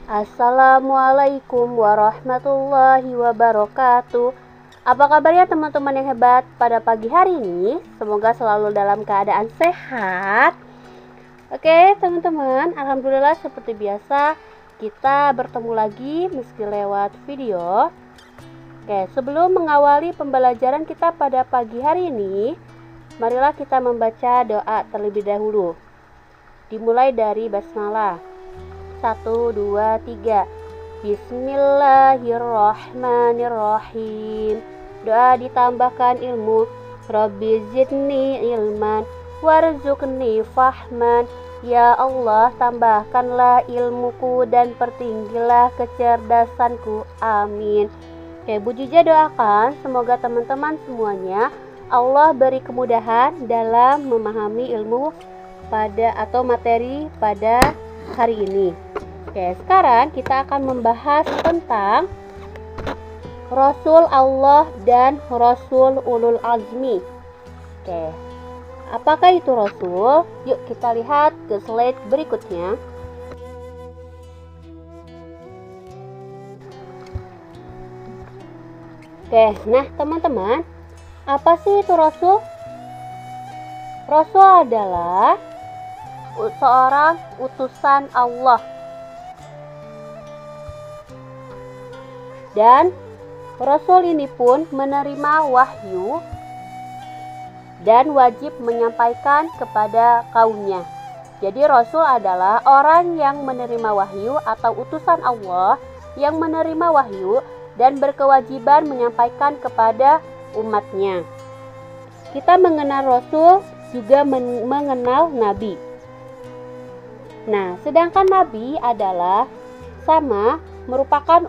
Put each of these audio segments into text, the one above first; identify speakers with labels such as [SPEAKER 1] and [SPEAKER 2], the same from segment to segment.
[SPEAKER 1] Assalamualaikum warahmatullahi wabarakatuh. Apa kabarnya teman-teman yang hebat pada pagi hari ini? Semoga selalu dalam keadaan sehat. Oke teman-teman, alhamdulillah seperti biasa kita bertemu lagi meski lewat video. Oke, sebelum mengawali pembelajaran kita pada pagi hari ini, marilah kita membaca doa terlebih dahulu. Dimulai dari basmalah. 1, 2, 3. Bismillahirrahmanirrahim. Doa ditambahkan ilmu. Rabbi zidni ilman warzuqni fahman. Ya Allah, tambahkanlah ilmuku dan pertinggilah kecerdasanku. Amin. Oke, Bu Juja doakan semoga teman-teman semuanya Allah beri kemudahan dalam memahami ilmu atau materi pada hari ini. Oke, sekarang kita akan membahas tentang Rasul Allah dan Rasul Ulul Azmi. Oke, apakah itu Rasul? Yuk kita lihat ke slide berikutnya. Oke, nah teman-teman, apa sih itu Rasul? Rasul adalah seorang utusan Allah, dan Rasul ini pun menerima wahyu dan wajib menyampaikan kepada kaumnya. Jadi Rasul adalah orang yang menerima wahyu atau utusan Allah yang menerima wahyu dan berkewajiban menyampaikan kepada umatnya. Kita mengenal Rasul juga mengenal Nabi. Nah, sedangkan Nabi adalah merupakan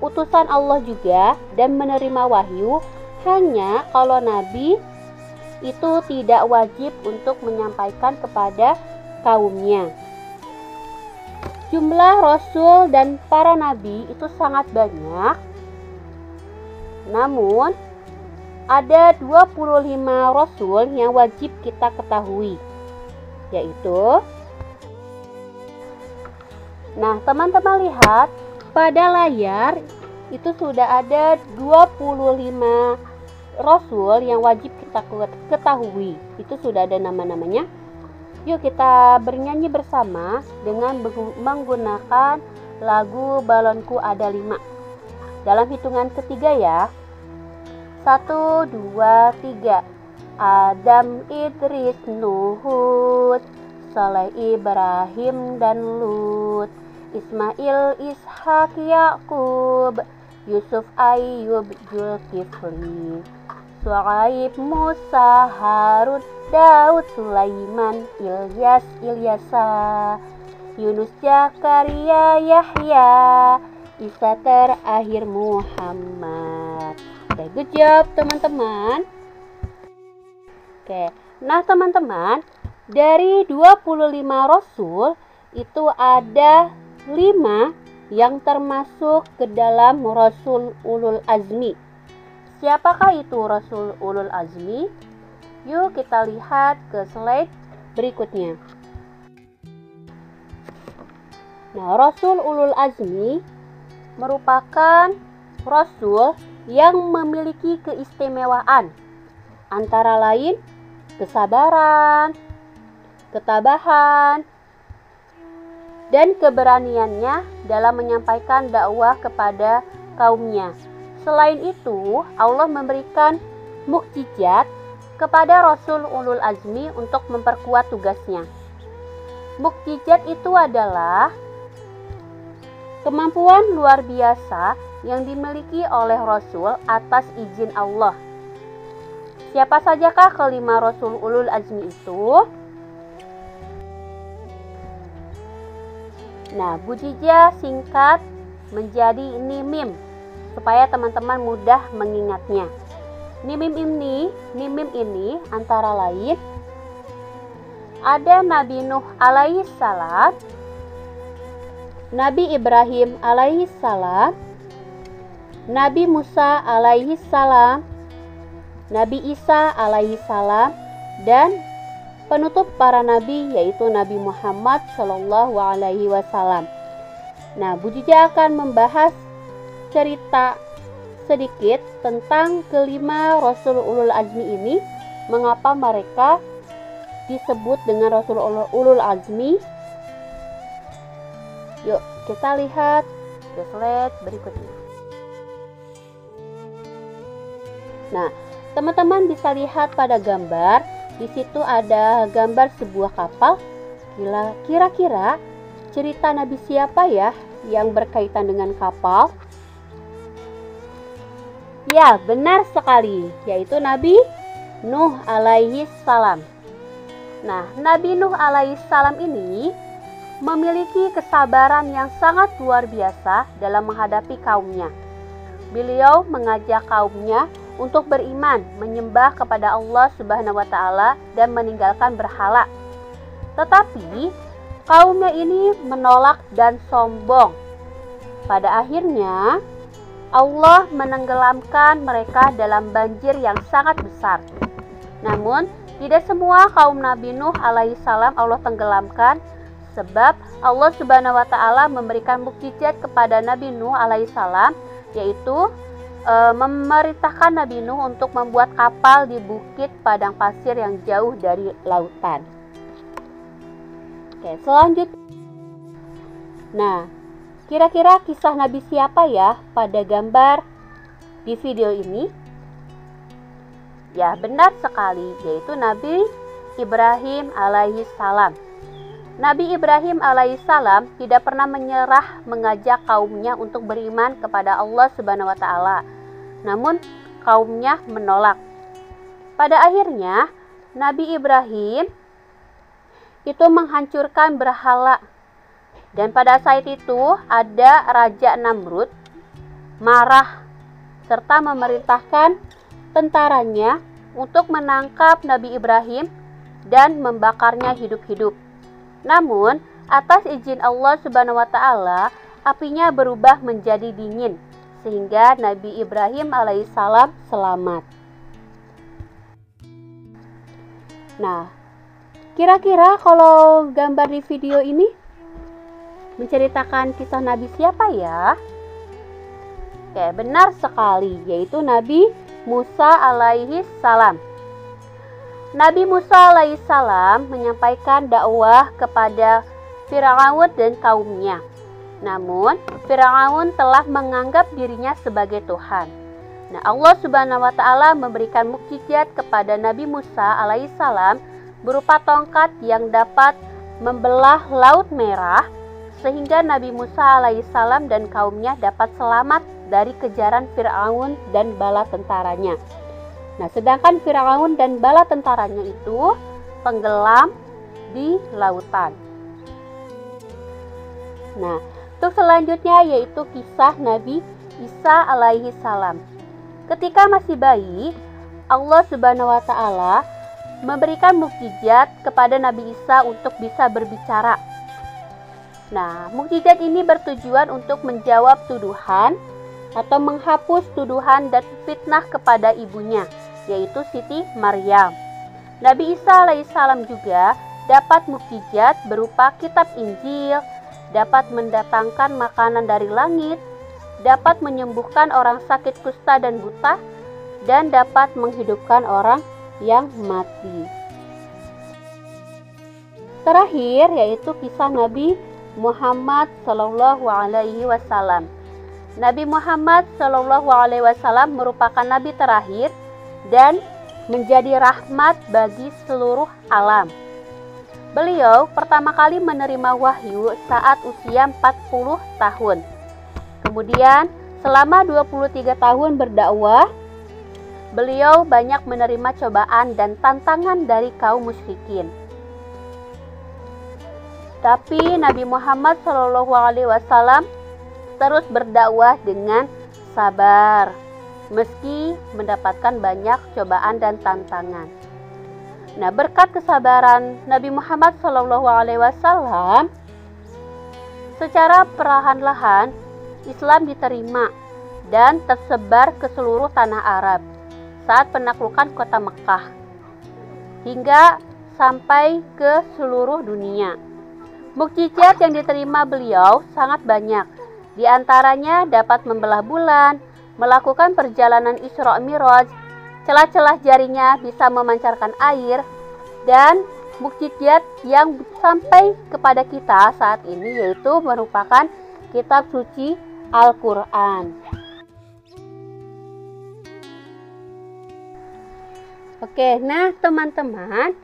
[SPEAKER 1] utusan Allah juga dan menerima wahyu, hanya kalau Nabi itu tidak wajib untuk menyampaikan kepada kaumnya. Jumlah Rasul dan para Nabi itu sangat banyak, namun ada 25 Rasul yang wajib kita ketahui, yaitu teman-teman lihat pada layar itu sudah ada 25 Rasul yang wajib kita ketahui. Itu sudah ada nama-namanya. Yuk kita bernyanyi bersama dengan menggunakan lagu Balonku Ada 5. Dalam hitungan ketiga ya. 1, 2, 3. Adam, Idris, Nuh, Hud, Saleh, Ibrahim dan Lut, Ismail, Ishak, Yakub, Yusuf, Ayub, Zulkifli, Shu'aib, Musa, Harun, Daud, Sulaiman, Ilyas, Ilyasa, Yunus, Zakaria, Yahya, Isa, terakhir Muhammad. Oke, good job teman-teman. Oke, nah teman-teman, dari 25 Rasul itu ada 5 yang termasuk ke dalam Rasul Ulul Azmi. Siapakah itu Rasul Ulul Azmi? Yuk kita lihat ke slide berikutnya. Nah, Rasul Ulul Azmi merupakan Rasul yang memiliki keistimewaan, antara lain kesabaran, ketabahan, dan keberaniannya dalam menyampaikan dakwah kepada kaumnya. Selain itu, Allah memberikan mukjizat kepada Rasul Ulul Azmi untuk memperkuat tugasnya. Mukjizat itu adalah kemampuan luar biasa yang dimiliki oleh Rasul atas izin Allah. Siapa sajakah kelima Rasul Ulul Azmi itu? Nah, Bu Jija singkat menjadi NIMIM supaya teman-teman mudah mengingatnya. NIMIM ini antara lain ada Nabi Nuh alaihi salam, Nabi Ibrahim alaihi salam, Nabi Musa alaihi salam, Nabi Isa alaihi salam, dan penutup para nabi yaitu Nabi Muhammad Shallallahu Alaihi Wasallam. Nah, Bu Jija akan membahas cerita sedikit tentang kelima Rasul Ulul Azmi ini, mengapa mereka disebut dengan Rasul Ulul Azmi. Yuk kita lihat ke slide berikutnya. Nah, teman-teman bisa lihat pada gambar, di situ ada gambar sebuah kapal. Kira-kira cerita Nabi siapa ya yang berkaitan dengan kapal? Ya, benar sekali, yaitu Nabi Nuh alaihi salam. Nah, Nabi Nuh alaihi salam ini memiliki kesabaran yang sangat luar biasa dalam menghadapi kaumnya. Beliau mengajak kaumnya untuk beriman, menyembah kepada Allah Subhanahu wa taala dan meninggalkan berhala. Tetapi kaumnya ini menolak dan sombong. Pada akhirnya Allah menenggelamkan mereka dalam banjir yang sangat besar. Namun tidak semua kaum Nabi Nuh alaihissalam Allah tenggelamkan, sebab Allah Subhanahu wa taala memberikan mukjizat kepada Nabi Nuh alaihissalam, yaitu memerintahkan Nabi Nuh untuk membuat kapal di bukit padang pasir yang jauh dari lautan. Oke, selanjutnya. Nah, kira-kira kisah Nabi siapa ya pada gambar di video ini? Ya, benar sekali, yaitu Nabi Ibrahim alaihi salam. Nabi Ibrahim alaihissalam tidak pernah menyerah mengajak kaumnya untuk beriman kepada Allah Subhanahu wa taala. Namun kaumnya menolak. Pada akhirnya Nabi Ibrahim itu menghancurkan berhala. Dan pada saat itu ada Raja Namrud marah serta memerintahkan tentaranya untuk menangkap Nabi Ibrahim dan membakarnya hidup-hidup. Namun, atas izin Allah Subhanahu wa taala, apinya berubah menjadi dingin sehingga Nabi Ibrahim alaihissalam selamat. Nah, kira-kira kalau gambar di video ini menceritakan kisah Nabi siapa ya? Oke, benar sekali, yaitu Nabi Musa alaihi salam. Nabi Musa alaihissalam menyampaikan dakwah kepada Firaun dan kaumnya. Namun, Firaun telah menganggap dirinya sebagai Tuhan. Nah, Allah Subhanahu wa taala memberikan mukjizat kepada Nabi Musa alaihissalam berupa tongkat yang dapat membelah Laut Merah, sehingga Nabi Musa alaihissalam dan kaumnya dapat selamat dari kejaran Firaun dan bala tentaranya. Nah, sedangkan Firaun dan bala tentaranya itu tenggelam di lautan. Nah, untuk selanjutnya yaitu kisah Nabi Isa alaihi salam. Ketika masih bayi, Allah Subhanahu wa taala memberikan mukjizat kepada Nabi Isa untuk bisa berbicara. Nah, mukjizat ini bertujuan untuk menjawab tuduhan atau menghapus tuduhan dan fitnah kepada ibunya, yaitu Siti Maryam. Nabi Isa alaihissalam juga dapat mukjizat berupa kitab Injil, dapat mendatangkan makanan dari langit, dapat menyembuhkan orang sakit kusta dan buta, dan dapat menghidupkan orang yang mati. Terakhir yaitu kisah Nabi Muhammad Sallallahu Alaihi Wasallam. Nabi Muhammad Sallallahu Alaihi Wasallam merupakan nabi terakhir dan menjadi rahmat bagi seluruh alam. Beliau pertama kali menerima wahyu saat usia 40 tahun. Kemudian selama 23 tahun berdakwah, beliau banyak menerima cobaan dan tantangan dari kaum musyrikin. Tapi Nabi Muhammad SAW terus berdakwah dengan sabar, meski mendapatkan banyak cobaan dan tantangan. Nah, berkat kesabaran Nabi Muhammad SAW, secara perlahan-lahan Islam diterima dan tersebar ke seluruh tanah Arab saat penaklukan kota Mekah, hingga sampai ke seluruh dunia. Mukjizat yang diterima beliau sangat banyak. Di antaranya dapat membelah bulan, melakukan perjalanan Isra Miraj, celah-celah jarinya bisa memancarkan air, dan mukjizat yang sampai kepada kita saat ini yaitu merupakan kitab suci Al-Quran. Oke, nah teman-teman,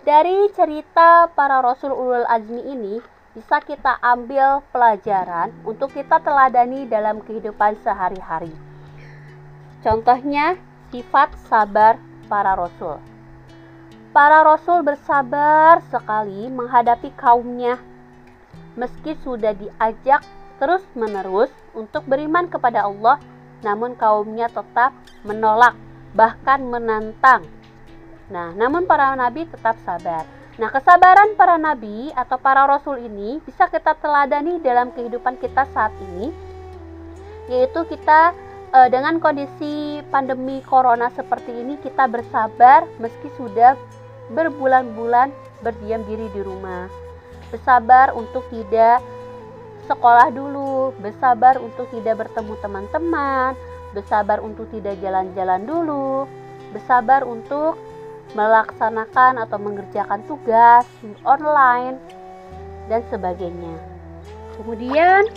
[SPEAKER 1] dari cerita para Rasul Ulul Azmi ini bisa kita ambil pelajaran untuk kita teladani dalam kehidupan sehari-hari. Contohnya, sifat sabar para Rasul. Para Rasul bersabar sekali menghadapi kaumnya. Meski sudah diajak terus-menerus untuk beriman kepada Allah, namun kaumnya tetap menolak, bahkan menantang. Nah, namun para nabi tetap sabar. Nah, kesabaran para nabi atau para rasul ini bisa kita teladani dalam kehidupan kita saat ini, yaitu kita dengan kondisi pandemi corona seperti ini, kita bersabar meski sudah berbulan-bulan berdiam diri di rumah. Bersabar untuk tidak sekolah dulu, bersabar untuk tidak bertemu teman-teman, bersabar untuk tidak jalan-jalan dulu, bersabar untuk melaksanakan atau mengerjakan tugas online dan sebagainya. Kemudian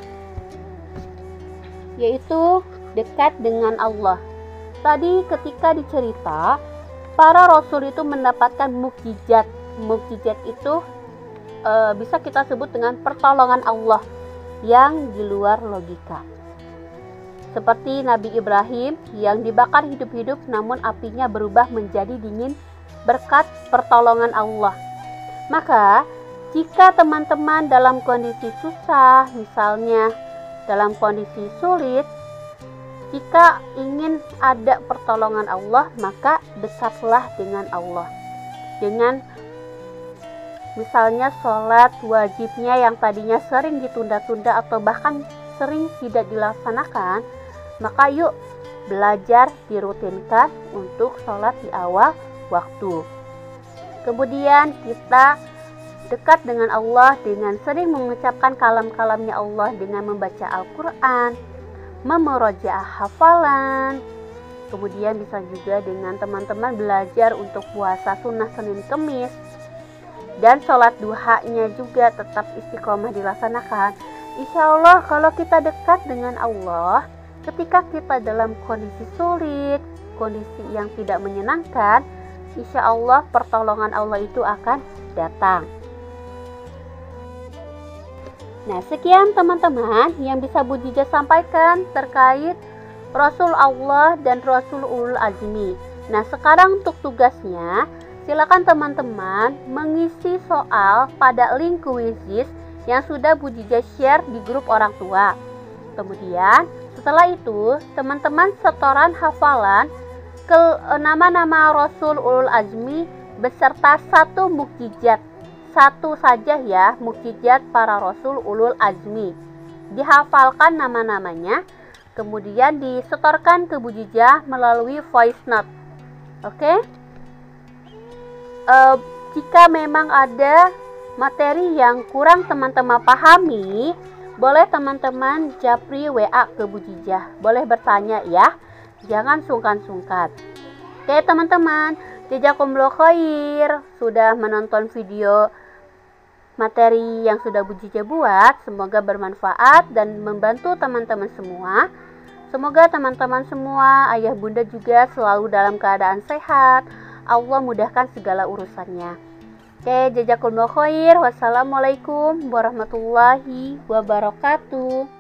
[SPEAKER 1] yaitu dekat dengan Allah. Tadi ketika dicerita, para rasul itu mendapatkan mukjizat. Mukjizat itu bisa kita sebut dengan pertolongan Allah yang di luar logika. Seperti Nabi Ibrahim yang dibakar hidup-hidup namun apinya berubah menjadi dingin berkat pertolongan Allah. Maka jika teman-teman dalam kondisi susah, misalnya dalam kondisi sulit, jika ingin ada pertolongan Allah, maka dekatlah dengan Allah. Dengan misalnya sholat wajibnya yang tadinya sering ditunda-tunda atau bahkan sering tidak dilaksanakan, maka yuk belajar dirutinkan untuk sholat di awal waktu. Kemudian kita dekat dengan Allah dengan sering mengucapkan kalam-kalamnya Allah dengan membaca Al-Quran, memurojaah hafalan. Kemudian bisa juga dengan teman-teman belajar untuk puasa sunnah Senin Kemis. Dan sholat duhanya juga tetap istiqomah dilaksanakan. Insya Allah kalau kita dekat dengan Allah, ketika kita dalam kondisi sulit, kondisi yang tidak menyenangkan, insya Allah pertolongan Allah itu akan datang. Nah, sekian teman-teman yang bisa Bu Jija sampaikan terkait Rasul Allah dan Rasul Ulul Azmi. Nah, sekarang untuk tugasnya, silakan teman-teman mengisi soal pada link kuisis yang sudah Bu Jija share di grup orang tua. Kemudian, setelah itu, teman-teman setoran hafalan ke nama-nama Rasul Ulul Azmi beserta satu mukjizat. Satu saja ya, mukjizat para Rasul Ulul Azmi. Dihafalkan nama-namanya, kemudian disetorkan ke Bu Jija melalui voice note. Oke? Jika memang ada materi yang kurang teman-teman pahami, boleh teman-teman japri WA ke Bu Jija. Boleh bertanya ya, jangan sungkan-sungkan. Oke teman-teman, jazakumullah khair sudah menonton video materi yang sudah Bu Jija buat. Semoga bermanfaat dan membantu teman-teman semua. Semoga teman-teman semua, ayah bunda juga selalu dalam keadaan sehat. Allah mudahkan segala urusannya. Oke, jazakumullah khair. Wassalamualaikum warahmatullahi wabarakatuh.